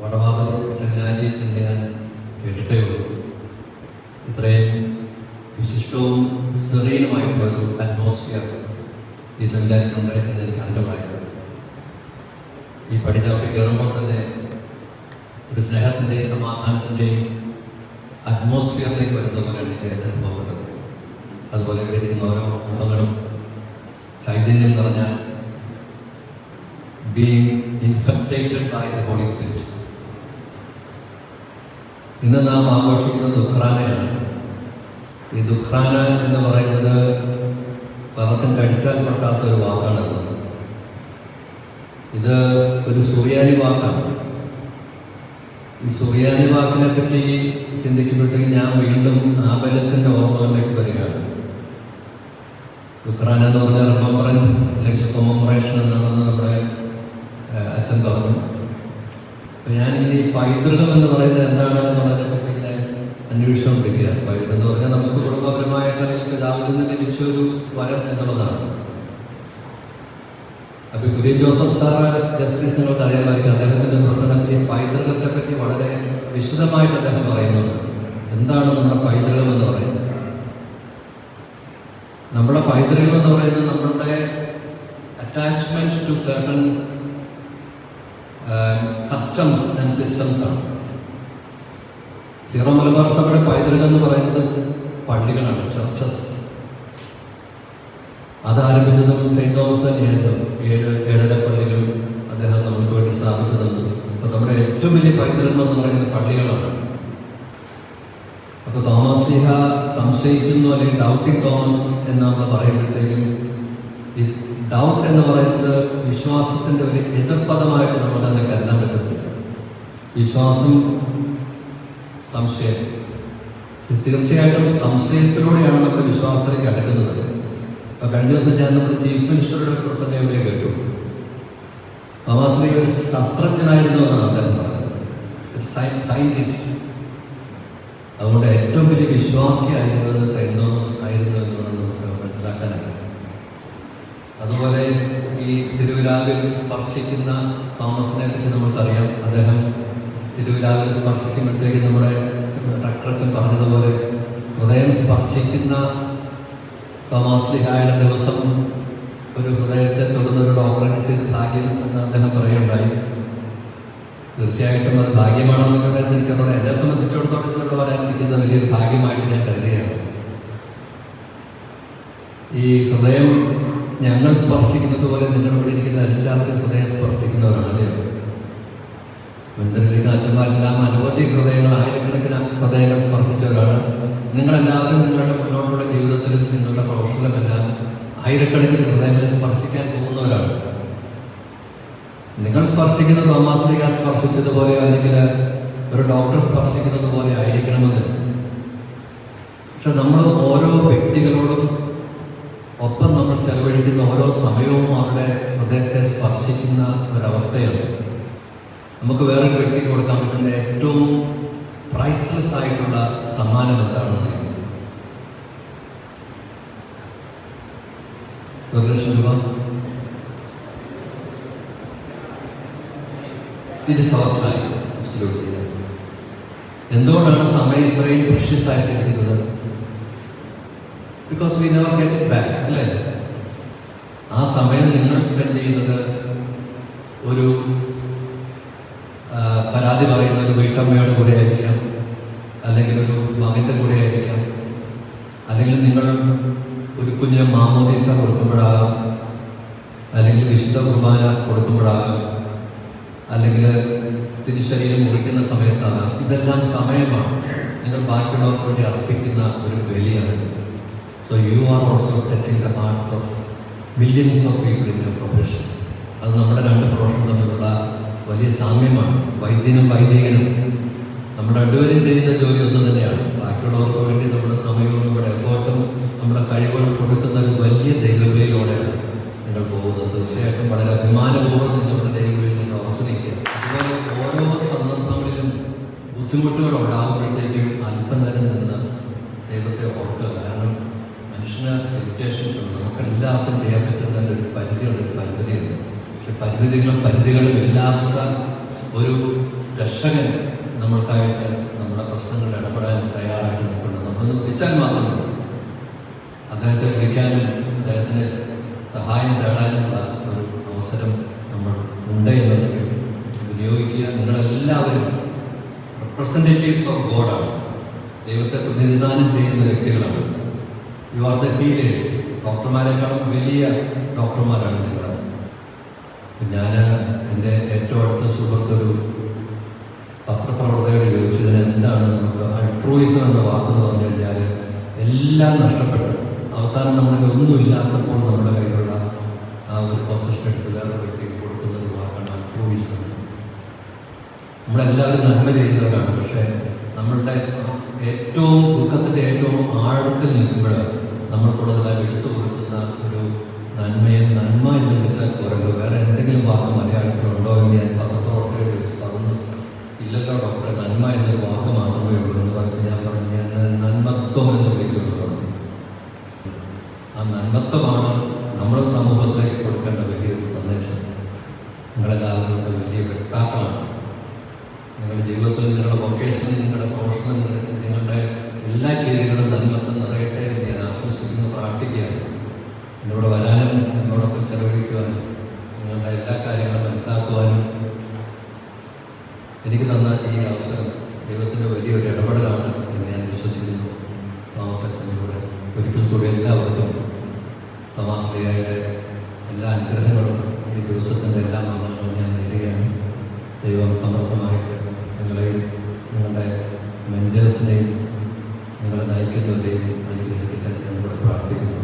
വടവാതൂർ സെമിനാരിയിൽ നിന്ന് ഞാൻ കേട്ടിട്ടേ ഉള്ളൂ. ഇത്രയും വിശിഷ്ടവും സെറീനുമായിട്ടുള്ളൊരു അറ്റ്മോസ്ഫിയർ ഈ സെമിനാരിലുണ്ട് എന്ന് എനിക്ക് അനുഭവമായിട്ടുണ്ട്. ഈ പഠിച്ചവിടെ കയറുമ്പോൾ തന്നെ ഒരു സ്നേഹത്തിൻ്റെയും സമാധാനത്തിൻ്റെയും അറ്റ്മോസ്ഫിയറിലേക്ക് വരുന്ന പോലെ എനിക്ക് അനുഭവപ്പെട്ടത്. അതുപോലെ ഇവിടെ ഇരിക്കുന്ന ഓരോ മുഖങ്ങളും ചൈതന്യം നിറഞ്ഞ being infested by the Holy Spirit. ഇന്ന് നാം ആഘോഷിക്കുന്ന ദുഃഖ്രാനയാണ്. ഈ ദുഃഖ്രാന എന്ന് പറയുന്നത് പലർക്കും കഴിച്ചാൽ പറ്റാത്തൊരു വാക്കാണ്. ഇത് ഒരു സുറിയാനി വാക്കാണ്. ഈ സുറിയാനി വാക്കിനെ പറ്റി ചിന്തിക്കുമ്പോഴത്തേക്ക് ഞാൻ വീണ്ടും ആബലച്ചൻ്റെ ഓർമ്മകളിലേക്ക് വരികയാണ്. ദുഃഖ്രാന എന്ന് പറഞ്ഞാൽ റിമംബറൻസ് അല്ലെങ്കിൽ കൊമമറേഷൻ എന്നാണെന്ന് നമ്മുടെ അച്ഛൻ പറഞ്ഞു. അപ്പം ഞാനിങ്ങനെ ഈ പൈതൃകം എന്ന് പറയുന്നത് എന്താണ് എന്നുള്ളതിനെ പറ്റി ഇങ്ങനെ അന്വേഷിച്ചുകൊണ്ടിരിക്കുകയാണ്. പൈതൃകം എന്ന് പറഞ്ഞാൽ നമുക്ക് കുടുംബപരമായിട്ട് അല്ലെങ്കിൽ പിതാവിൽ നിന്ന് ലഭിച്ച ഒരു വരം എന്നുള്ളതാണ്. അപ്പോൾ കുര്യൻ ജോസഫ് സാറ് ജസ്റ്റിസ് നിങ്ങൾക്ക് അറിയാമായിരിക്കും, അദ്ദേഹത്തിൻ്റെ പ്രസംഗത്തിൽ ഈ പൈതൃകത്തെ പറ്റി വളരെ വിശദമായിട്ട് അദ്ദേഹം പറയുന്നുണ്ട്. എന്താണ് നമ്മുടെ പൈതൃകം എന്ന് പറയുന്നത്? നമ്മുടെ പൈതൃകം എന്ന് പറയുന്നത് നമ്മളുടെ attachment to certain customs and systems ആണ്. സീറോ മലബാർ സഭയുടെ പൈതൃകം എന്ന് പറയുന്നത് പള്ളികളാണ്, ചർച്ചസ്. അത് ആരംഭിച്ചതും സെയിൻറ് തോമസ് തന്നെയായിരുന്നു. 7 പള്ളികൾ അദ്ദേഹം നമുക്ക് വേണ്ടി സ്ഥാപിച്ചു തന്നു. അപ്പോൾ നമ്മുടെ ഏറ്റവും വലിയ പൈതൃകം എന്ന് പറയുന്നത് പള്ളികളാണ്. അപ്പോൾ തോമസ് ലീഹ സംശയിക്കുന്നു അല്ലെങ്കിൽ ഡൗട്ടിങ് തോമസ് എന്ന് നമ്മൾ പറയുമ്പോഴത്തേക്കും ഈ ഡൗട്ട് എന്ന് പറയുന്നത് വിശ്വാസത്തിൻ്റെ ഒരു എതിർപദമായിട്ട് നമുക്ക് അതിനെ കരുതാൻ പറ്റത്തില്ല. വിശ്വാസം, സംശയം, തീർച്ചയായിട്ടും സംശയത്തിലൂടെയാണ് നമ്മുടെ വിശ്വാസത്തിലേക്ക് അടുക്കുന്നത്. അപ്പോൾ കഴിഞ്ഞ ദിവസം ഞാൻ നമ്മുടെ ചീഫ് മിനിസ്റ്ററുടെ ഒരു പ്രസംഗം എവിടെ കേട്ടു. തോമസ് ലീഹ ഒരു ശാസ്ത്രജ്ഞനായിരുന്നു എന്നാണ് അദ്ദേഹം പറഞ്ഞത്, സയന്റിസ്റ്റ്. അതുകൊണ്ട് ഏറ്റവും വലിയ വിശ്വാസിയായിരുന്നത് സെയിൻറ് തോമസ് ആയിരുന്നു എന്നുള്ളത് നമുക്ക് മനസ്സിലാക്കാനായി. അതുപോലെ ഈ തിരുവിലാവിൽ സ്പർശിക്കുന്ന തോമസിനെ പറ്റി നമുക്കറിയാം. അദ്ദേഹം തിരുവിലാവിൽ സ്പർശിക്കുമ്പോഴത്തേക്ക് നമ്മുടെ ഡോക്ടറച്ചൻ പറഞ്ഞതുപോലെ ഹൃദയം സ്പർശിക്കുന്ന തോമസ് ലീഹായുടെ ദിവസം ഒരു ഹൃദയത്തെ തൊടുന്ന ഒരു ഡോക്ടറെ കിട്ടിയത് ഭാഗ്യം എന്ന് അദ്ദേഹം പറയുകയുണ്ടായി. തീർച്ചയായിട്ടും അത് ഭാഗ്യമാണെന്നുള്ളത് എനിക്കതോടെ എന്നെ സംബന്ധിച്ചിടത്തോളം ഇതിലൂടെ വരാനിരിക്കുന്ന വലിയൊരു ഭാഗ്യമായിട്ട് ഞാൻ കരുതുകയാണ്. ഈ ഹൃദയം ഞങ്ങൾ സ്പർശിക്കുന്നത് പോലെ നിങ്ങളിവിടെ ഇരിക്കുന്ന എല്ലാവരും ഹൃദയം സ്പർശിക്കുന്നവരാണ്, അല്ലേ? മന്ദിരത്തിലേക്ക് അച്ഛന്മാരെല്ലാം അനവധി ഹൃദയങ്ങൾ, ആയിരക്കണക്കിന് ഹൃദയങ്ങൾ സ്പർശിച്ചവരാണ്. നിങ്ങളെല്ലാവരും നിങ്ങളുടെ മുന്നോട്ടുള്ള ജീവിതത്തിലും നിങ്ങളുടെ പ്രൊഫഷനിലുമെല്ലാം ആയിരക്കണക്കിന് ഹൃദയങ്ങളെ സ്പർശിക്കാൻ പോകുന്നവരാണ്. നിങ്ങൾ സ്പർശിക്കുന്ന തോമസ് ലീഹ സ്പർശിച്ചതുപോലെ അല്ലെങ്കിൽ ഒരു ഡോക്ടർ സ്പർശിക്കുന്നത് പോലെ ആയിരിക്കണമെന്ന്. പക്ഷെ നമ്മൾ ഓരോ വ്യക്തികളോടും ഒപ്പം നമ്മൾ ചെലവഴിക്കുന്ന ഓരോ സമയവും അവരുടെ ഹൃദയത്തെ സ്പർശിക്കുന്ന ഒരവസ്ഥയാണ്. നമുക്ക് വേറൊരു വ്യക്തിക്ക് കൊടുക്കാൻ പറ്റുന്ന ഏറ്റവും പ്രൈസ്ലെസ് ആയിട്ടുള്ള സമ്മാനം എന്താണെന്ന് അറിയാം? 1,00,000 രൂപ. It is our time, absolutely. എന്തുകൊണ്ടാണ് സമയം ഇത്രയും പ്രഷ്യസ് ആയിട്ടിരിക്കുന്നത്? Because we never get it back, അല്ലേ? ആ സമയം നിങ്ങൾ സ്പെൻഡ് ചെയ്യുന്നത് ഒരു പരാതി പറയുന്ന ഒരു വീട്ടമ്മയുടെ കൂടെ ആയിരിക്കാം, അല്ലെങ്കിൽ ഒരു മകൻ്റെ കൂടെ ആയിരിക്കാം, അല്ലെങ്കിൽ നിങ്ങൾ ഒരു കുഞ്ഞിന് മാമോദീസ കൊടുക്കുമ്പോഴാകാം, അല്ലെങ്കിൽ വിശുദ്ധ കുർബാന കൊടുക്കുമ്പോഴാകാം, അല്ലെങ്കിൽ തിരുശരീരം മുറിക്കുന്ന സമയത്താകാം. ഇതെല്ലാം സമയമാണ്. നിങ്ങൾ ബാക്കിയുള്ളവർക്ക് വേണ്ടി അർപ്പിക്കുന്ന ഒരു ബലിയാണ്. So you are also touching the hearts of millions of people in your profession. അത് നമ്മുടെ 2 പ്രൊഫഷൻ തമ്മിലുള്ള വലിയ സാമ്യമാണ്. വൈദ്യനും വൈദികനും നമ്മുടെ രണ്ടുപേരും ചെയ്യുന്ന ജോലി ഒന്ന് തന്നെയാണ്. ബാക്കിയുള്ളവർക്ക് വേണ്ടി നമ്മുടെ സമയവും നമ്മുടെ എഫേർട്ടും നമ്മുടെ കഴിവുകളും കൊടുക്കുന്ന ഒരു വലിയ ദൈവവിളിയിലൂടെയാണ് നിങ്ങൾ പോകുന്നത്. തീർച്ചയായിട്ടും വളരെ അഭിമാനപൂർവ്വം നിങ്ങളുടെ ദൈവവിളിയിൽ നിങ്ങൾ ഉറച്ചു നിൽക്കുക. അതുപോലെ ഓരോ സന്ദർഭങ്ങളിലും ബുദ്ധിമുട്ടുകൾ ഉണ്ടാകുമ്പോഴത്തേക്കും അല്പനേരം നിന്ന് ദൈവത്തെ ഓർക്കുക. കാരണം മനുഷ്യന് ലിമിറ്റേഷൻസ് ഉണ്ട്. നമുക്കെല്ലാവർക്കും ചെയ്യാൻ പറ്റുന്നതിൻ്റെ ഒരു പരിധിയുണ്ട്. പക്ഷെ പരിമിതികളും ഇല്ലാത്ത ഒരു രക്ഷകൻ നമ്മൾക്കായിട്ട് നമ്മുടെ പ്രശ്നങ്ങളിൽ ഇടപെടാൻ തയ്യാറായിട്ട് നിൽക്കുന്നത്. നമ്മളൊന്ന് വിളിച്ചാൽ മാത്രം മതി. അദ്ദേഹത്തെ വിളിക്കാനും അദ്ദേഹത്തിന് സഹായം തേടാനുമുള്ള ഒരു അവസരം നമ്മൾ ഉണ്ട് എന്നുള്ളത് ഉപയോഗിക്കുക. നിങ്ങളെല്ലാവരും റെപ്രസെൻറ്റേറ്റീവ്സ് ഓഫ് ഗോഡാണ്. ദൈവത്തെ പ്രതിനിധാനം ചെയ്യുന്ന വ്യക്തികളാണ്. You are the healers. ഡോക്ടർമാരെക്കാളും വലിയ ഡോക്ടർമാരാണ് നിങ്ങൾ. ഞാൻ എൻ്റെ ഏറ്റവും അടുത്ത സുഹൃത്തൊരു പത്രപ്രവർത്തകയോട് ചോദിച്ചതിന് എന്താണ് നമുക്ക് അൾട്രൂയിസം എന്ന വാക്കെന്ന് പറഞ്ഞു കഴിഞ്ഞാൽ എല്ലാം നഷ്ടപ്പെട്ടു അവസാനം നമ്മുടെ ഒന്നുമില്ലാത്തപ്പോൾ നമ്മുടെ കയ്യിലുള്ള ആ ഒരു പൊസിഷൻ എടുത്ത് വേറെ വ്യക്തിക്ക് കൊടുക്കുന്ന ഒരു വാക്കാണ് അൾട്രൂയിസം. നമ്മളെല്ലാവരും നന്മ ചെയ്യുന്നവരാണ്. പക്ഷേ നമ്മളുടെ ഏറ്റവും ദുഃഖത്തിൻ്റെ ഏറ്റവും ആഴത്തിൽ നിൽക്കുമ്പോൾ നമ്മൾക്കുള്ളതെല്ലാം എടുത്തു കൊടുക്കുന്ന ഒരു നന്മയെ നന്മ എന്ന് വിളിച്ചാൽ പോരല്ലോ. വേറെ എന്തെങ്കിലും വാക്ക് മലയാളത്തിലുണ്ടോ എന്ന് ഞാൻ പത്രപ്രവർത്തകർ ചോദിച്ചു. പറഞ്ഞു ഇല്ലല്ലോ ഡോക്ടറെ, നന്മ എന്നൊരു വാക്ക് മാത്രമേ ഉള്ളൂ എന്ന് പറഞ്ഞ് ഞാൻ നന്മത്വം എന്ന് വിളിക്കുമെന്ന് പറഞ്ഞു. ആ നന്മത്വമാണ് നമ്മൾ സമൂഹത്തിലേക്ക് കൊടുക്കേണ്ട വലിയൊരു സന്ദേശം. നിങ്ങളെല്ലാവരും വലിയ വ്യക്താക്കളാണ്. നിങ്ങളുടെ ജീവിതത്തിൽ, നിങ്ങളുടെ വൊക്കേഷനിൽ, നിങ്ങളുടെ പ്രൊഫഷനിൽ, നിങ്ങളുടെ എല്ലാ ചെയ്തികളും നന്മത്വം നിറയട്ടെ എന്ന് ഞാൻ ആശംസിക്കുന്നു, പ്രാർത്ഥിക്കുകയാണ്. എന്നോട് വരാനും നിങ്ങളോടൊപ്പം ചെലവഴിക്കുവാനും നിങ്ങളുടെ എല്ലാ കാര്യങ്ങളും മനസ്സിലാക്കുവാനും എനിക്ക് തന്ന ഈ അവസരം ദൈവത്തിൻ്റെ വലിയൊരു ഇടപെടലാണ് എന്ന് ഞാൻ വിശ്വസിക്കുന്നു. തോമസ് അച്ഛനിലൂടെ ഒരിക്കൽ കൂടി എല്ലാവർക്കും തോമസ് ലീഗയുടെ എല്ലാ അനുഗ്രഹങ്ങളും ഈ ദിവസത്തിൻ്റെ എല്ലാ മംഗളങ്ങളും ഞാൻ നേരുകയാണ്. ദൈവം സമർത്ഥമായിട്ട് നിങ്ങളെയും നിങ്ങളുടെ മെൻറ്റേഴ്സിനെയും നിങ്ങളെ നയിക്കുന്നവരെയും അനുഗ്രഹിക്കട്ടെ എന്ന് കൂടെ പ്രാർത്ഥിക്കുന്നു.